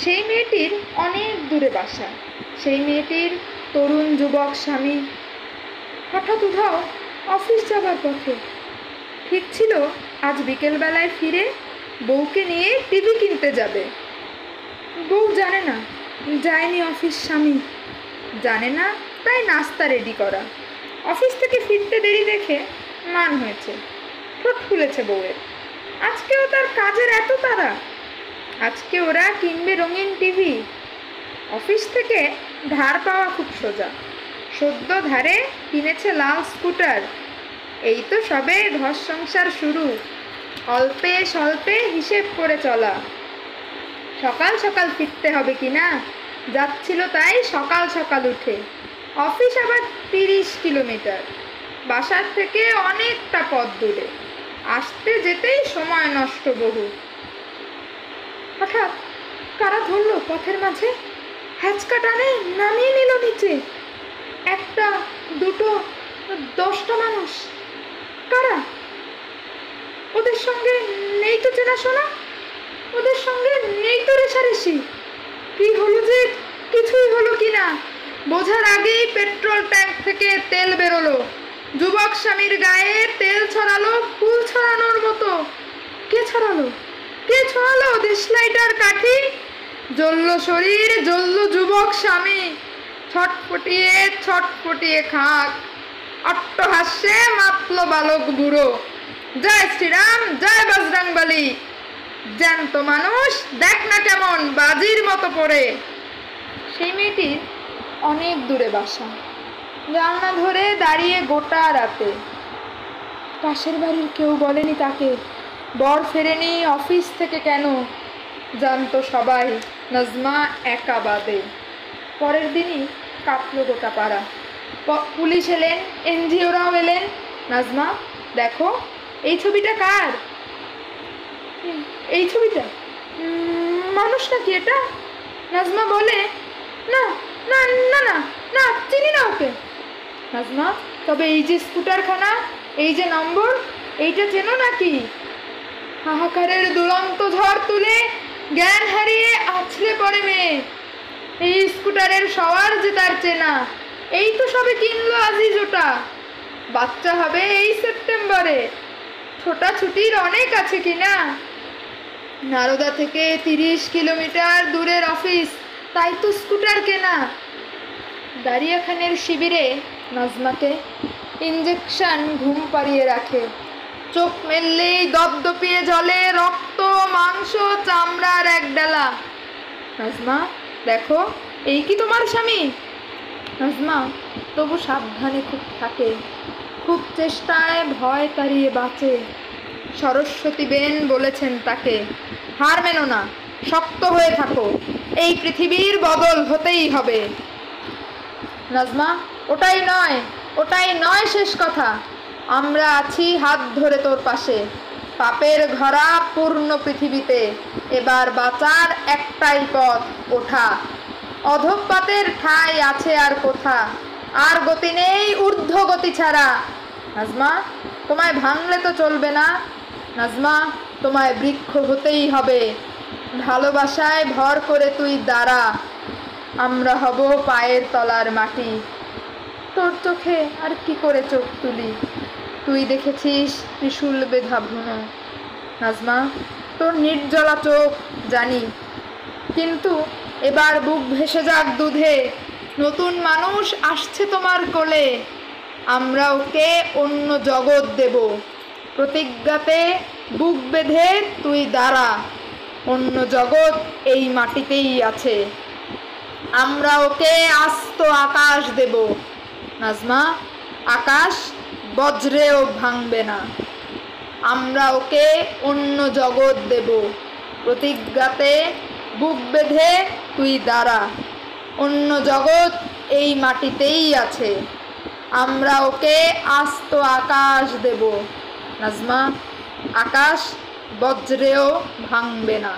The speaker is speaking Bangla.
সেই মেয়েটির অনেক দূরে বাসা। সেই মেয়েটির তরুণ যুবক স্বামী হঠাৎ উধাও অফিস যাবার পথে। ঠিক ছিল আজ বিকেলবেলায় ফিরে বউকে নিয়ে টিভি কিনতে যাবে। বউ জানে না, যায়নি অফিস। স্বামী জানে না, তাই নাস্তা রেডি করা। অফিস থেকে ফিরতে দেরি দেখে মান হয়েছে, ঠোঁট ফুলেছে বউয়ের। আজকেও তার কাজের এত তাড়া। আজকে ওরা কিনবে রঙিন টিভি। অফিস থেকে ধার পাওয়া খুব সোজা। সদ্য ধারে কিনেছে লাল স্কুটার। এই তো সবে ঘর সংসার শুরু, অল্পে স্বল্পে হিসেব করে চলা। সকাল সকাল ফিরতে হবে কিনা, যাচ্ছিল তাই সকাল সকাল উঠে। অফিস আবার 30 কিলোমিটার, বাসার থেকে অনেকটা পথ দূরে। আসতে যেতেই সময় নষ্ট বহু। হঠাৎ কারা ধরলো পথের মাঝে, হ্যাচকা টানে নামিয়ে নিল নিচে। একটা, দুটো, 10টা মানুষ। কারা? ওদের সঙ্গে নেই তো চেনাশোনা, ওদের সঙ্গে নেই তো রেশারেশি। কি হলো যে কিছুই হলো কিনা বোঝার আগেই পেট্রোল ট্যাঙ্ক থেকে তেল বেরোলো। যুবক স্বামীর গায়ে তেল ছড়ালো ফুল ছড়ানোর মতো। কে ছড়ালো? কে ছড়ালো দেশলাইটার কাঠি? জ্বলল শরীর, জ্বলল যুবক স্বামী। ছটফটিয়ে ছটফটিয়ে খাক, অট্টহাস্যে মাতল বালক বুড়ো। জয় শ্রীরাম, জয় বজরংবলী। জ্যান্ত মানুষ দেখ না কেমন বাজির মতো পড়ে। সেই মেয়েটির অনেক দূরে বাসা। জানলা ধরে দাঁড়িয়ে গোটা রাতে। পাশের বাড়ির কেউ বলেনি তাকে বর ফেরেনি অফিস থেকে কেন। জানতো সবাই, নাজমা একা বাদে। পরের দিনই কাঁপল গোটা পাড়া। পুলিশ এলেন, এনজিওরাও এলেন। নাজমা দেখো, এই ছবিটা কার? এই ছবিটা মানুষ নাকি এটা? নাজমা বলে, না না না না না, চিনি না ওকে। নাজমা তবে এই যে স্কুটারখানা, এই যে নম্বর, এইটা চেনো নাকি? হাহাকারের দুরন্ত ঝড় তুলে জ্ঞান হারিয়ে আছড়ে পড়ে মেয়ে। এই স্কুটারের সওয়ার যে তার চেনা। এই তো সবে কিনলো আজিজ ওটা। বাচ্চা হবে এই সেপ্টেম্বরে। ছোটাছুটির অনেক আছে কিনা। নারদা থেকে 30 কিলোমিটার দূরের অফিস, তাই তো স্কুটার কেনা। দারিয়াখানের শিবিরে নাজমাকে ইঞ্জেকশন ঘুম পাড়িয়ে রাখে। চোখ মেললেই দপদপিয়ে জ্বলে রক্ত, মাংস, চামড়ার এক ডালা। নাজমা দেখো, এই কি তোমার স্বামী? নাজমা তবু সাবধানে খুব থাকে, খুব চেষ্টায় ভয় তাড়িয়ে বাঁচে। সরস্বতী বেন বলেছেন তাকে, হার মেনো না, শক্ত হয়ে থাকো, এই পৃথিবীর বদল হতেই হবে। নাজমা ওটাই নয়, ওটাই নয় শেষ কথা। আমরা আছি হাত ধরে তোর পাশে। পাপের ঘরা পূর্ণ পৃথিবীতে এবার বাঁচার একটাই পথ, ওঠা। অধঃপাতের ঠাঁই আছে আর কোথা, আর গতি নেই ঊর্ধ্ব গতি ছাড়া। নাজমা তোমায় ভাঙলে তো চলবে না। নাজমা তোমায় বৃক্ষ হতেই হবে। ভালোবাসায় ভর করে তুই দাঁড়া, আমরা হব পায়ের তলার মাটি। তোর চোখে আর কি করে চোখ তুলি, তুই দেখেছিস ত্রিশূল বেধা ভ্রূণ। নাজমা তোর নির্জলা চোখ জানি, কিন্তু এবার বুক ভেসে যাক দুধে। নতুন মানুষ আসছে তোমার কোলে, আমরা ওকে অন্য জগৎ দেব। প্রতিজ্ঞাতে বুক বেঁধে তুই দাঁড়া, অন্য জগৎ এই মাটিতেই আছে। আমরা ওকে আস্ত আকাশ দেব। নাজমা আকাশ বজ্রেও ভাঙবে না। আমরা ওকে অন্য জগৎ দেব। প্রতিজ্ঞাতে বুক বেঁধে তুই দাঁড়া, অন্য জগৎ এই মাটিতেই আছে। আমরা ওকে আস্ত আকাশ দেব। নাজমা আকাশ বজ্রেও ভাঙবে না।